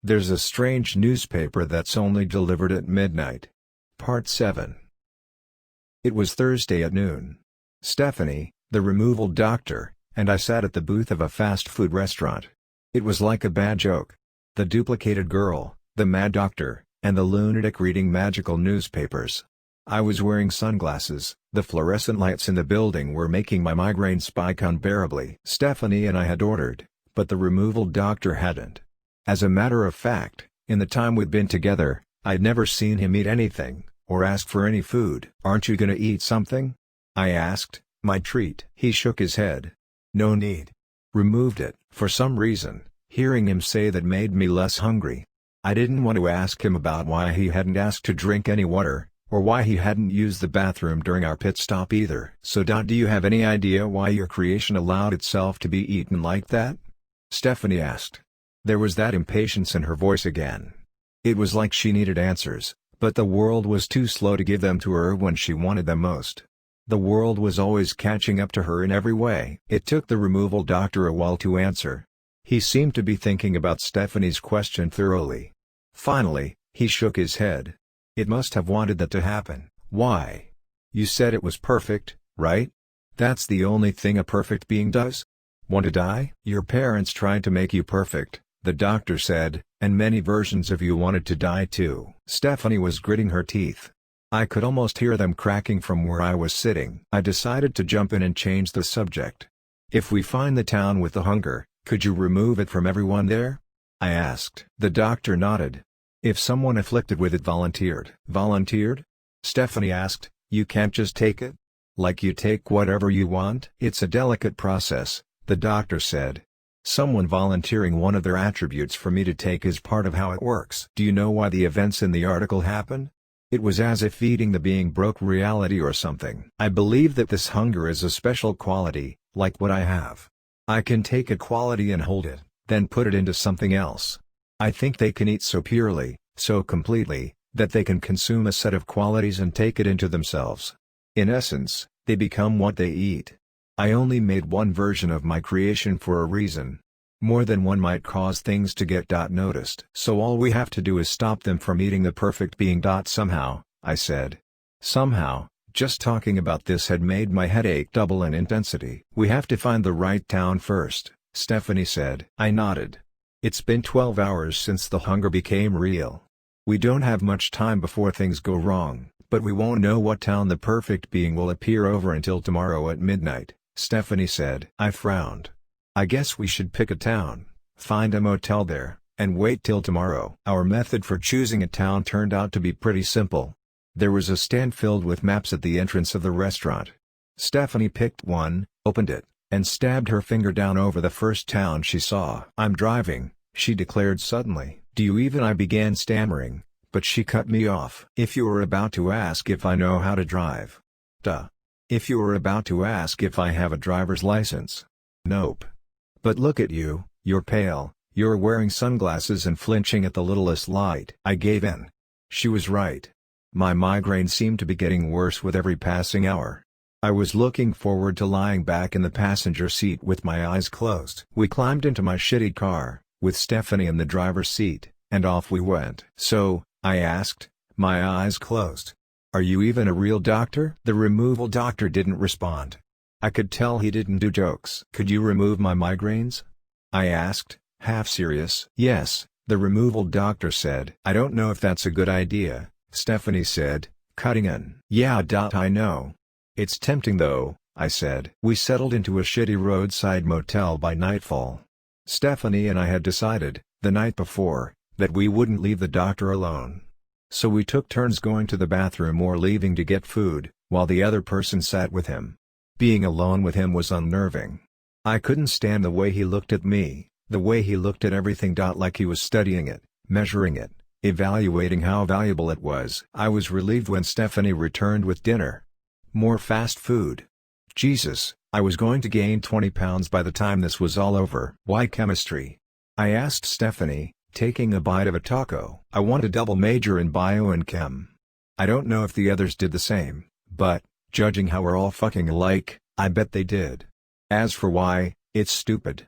There's a strange newspaper that's only delivered at midnight. Part 7. It was Thursday at noon. Stephanie, the removal doctor, and I sat at the booth of a fast food restaurant. It was like a bad joke. The duplicated girl, the mad doctor, and the lunatic reading magical newspapers. I was wearing sunglasses, the fluorescent lights in the building were making my migraine spike unbearably. Stephanie and I had ordered, but the removal doctor hadn't. As a matter of fact, in the time we'd been together, I'd never seen him eat anything, or ask for any food. "Aren't you gonna eat something?" I asked, my treat. He shook his head. "No need." Removed it. For some reason, hearing him say that made me less hungry. I didn't want to ask him about why he hadn't asked to drink any water, or why he hadn't used the bathroom during our pit stop either. "So do you have any idea why your creation allowed itself to be eaten like that?" Stephanie asked. There was that impatience in her voice again. It was like she needed answers, but the world was too slow to give them to her when she wanted them most. The world was always catching up to her in every way. It took the removal doctor a while to answer. He seemed to be thinking about Stephanie's question thoroughly. Finally, he shook his head. "It must have wanted that to happen." "Why? You said it was perfect, right? That's the only thing a perfect being does? Want to die?" "Your parents tried to make you perfect," the doctor said, "and many versions of you wanted to die too." Stephanie was gritting her teeth. I could almost hear them cracking from where I was sitting. I decided to jump in and change the subject. "If we find the town with the hunger, could you remove it from everyone there?" I asked. The doctor nodded. "If someone afflicted with it volunteered." "Volunteered?" Stephanie asked. "You can't just take it? Like you take whatever you want?" "It's a delicate process," the doctor said. "Someone volunteering one of their attributes for me to take is part of how it works." "Do you know why the events in the article happened? It was as if eating the being broke reality or something." "I believe that this hunger is a special quality, like what I have. I can take a quality and hold it, then put it into something else. I think they can eat so purely, so completely, that they can consume a set of qualities and take it into themselves. In essence, they become what they eat. I only made one version of my creation for a reason. More than one might cause things to get noticed. So all we have to do is stop them from eating the perfect being. Somehow," I said. Somehow, just talking about this had made my headache double in intensity. "We have to find the right town first," Stephanie said. I nodded. "It's been 12 hours since the hunger became real. We don't have much time before things go wrong, but we won't know what town the perfect being will appear over until tomorrow at midnight," Stephanie said. I frowned. "I guess we should pick a town, find a motel there, and wait till tomorrow." Our method for choosing a town turned out to be pretty simple. There was a stand filled with maps at the entrance of the restaurant. Stephanie picked one, opened it, and stabbed her finger down over the first town she saw. "I'm driving," she declared suddenly. "Do you even?" I began stammering, but she cut me off. "If you were about to ask if I know how to drive." "Duh. If you were about to ask if I have a driver's license." "Nope. But look at you, you're pale, you're wearing sunglasses and flinching at the littlest light." I gave in. She was right. My migraine seemed to be getting worse with every passing hour. I was looking forward to lying back in the passenger seat with my eyes closed. We climbed into my shitty car, with Stephanie in the driver's seat, and off we went. "So," I asked, my eyes closed, "are you even a real doctor?" The removal doctor didn't respond. I could tell he didn't do jokes. "Could you remove my migraines?" I asked, half serious. "Yes," the removal doctor said. "I don't know if that's a good idea," Stephanie said, cutting in. "Yeah. I know. It's tempting though," I said. We settled into a shitty roadside motel by nightfall. Stephanie and I had decided, the night before, that we wouldn't leave the doctor alone. So we took turns going to the bathroom or leaving to get food, while the other person sat with him. Being alone with him was unnerving. I couldn't stand the way he looked at me, the way he looked at everything. Like he was studying it, measuring it, evaluating how valuable it was. I was relieved when Stephanie returned with dinner. More fast food. Jesus, I was going to gain 20 pounds by the time this was all over. "Why chemistry?" I asked Stephanie, taking a bite of a taco. "I want a double major in bio and chem." I don't know if the others did the same, but, judging how we're all fucking alike, I bet they did. As for why, it's stupid.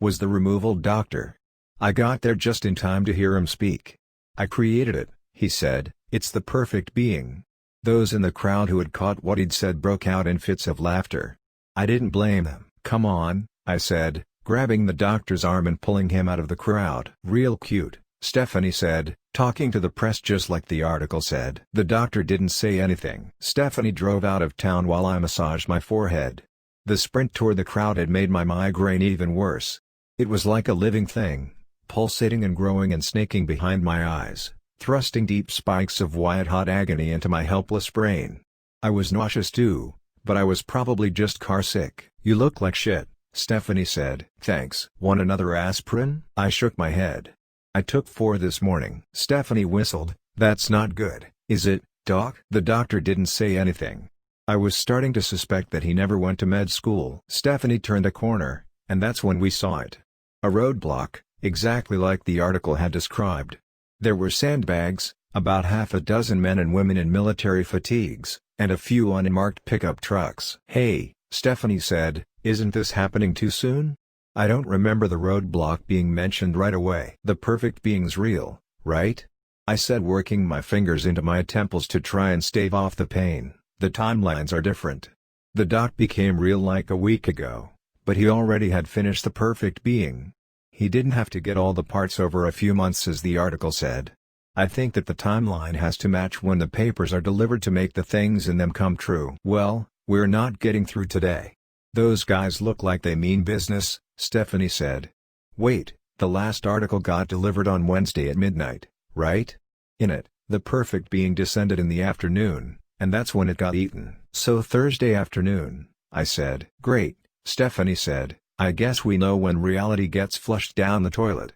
was the removal doctor. I got there just in time to hear him speak. "I created it," he said, "it's the perfect being." Those in the crowd who had caught what he'd said broke out in fits of laughter. I didn't blame them. "Come on," I said, grabbing the doctor's arm and pulling him out of the crowd. "Real cute," Stephanie said, talking to the press just like the article said. The doctor didn't say anything. Stephanie drove out of town while I massaged my forehead. The sprint toward the crowd had made my migraine even worse. It was like a living thing, pulsating and growing and snaking behind my eyes, thrusting deep spikes of white-hot agony into my helpless brain. I was nauseous too, but I was probably just car sick. "You look like shit," Stephanie said. "Thanks. Want another aspirin?" I shook my head. "I took 4 this morning." Stephanie whistled. "That's not good, is it, Doc?" The doctor didn't say anything. I was starting to suspect that he never went to med school. Stephanie turned a corner, and that's when we saw it. A roadblock, exactly like the article had described. There were sandbags, about half a dozen men and women in military fatigues, and a few unmarked pickup trucks. "Hey," Stephanie said, "isn't this happening too soon? I don't remember the roadblock being mentioned right away." "The perfect being's real, right?" I said, working my fingers into my temples to try and stave off the pain. "The timelines are different. The doc became real like a week ago, but he already had finished the perfect being. He didn't have to get all the parts over a few months as the article said. I think that the timeline has to match when the papers are delivered to make the things in them come true." "Well, we're not getting through today. Those guys look like they mean business," Stephanie said. "Wait, the last article got delivered on Wednesday at midnight, right? In it, the perfect being descended in the afternoon, and that's when it got eaten." "So Thursday afternoon," I said. "Great," Stephanie said, "I guess we know when reality gets flushed down the toilet."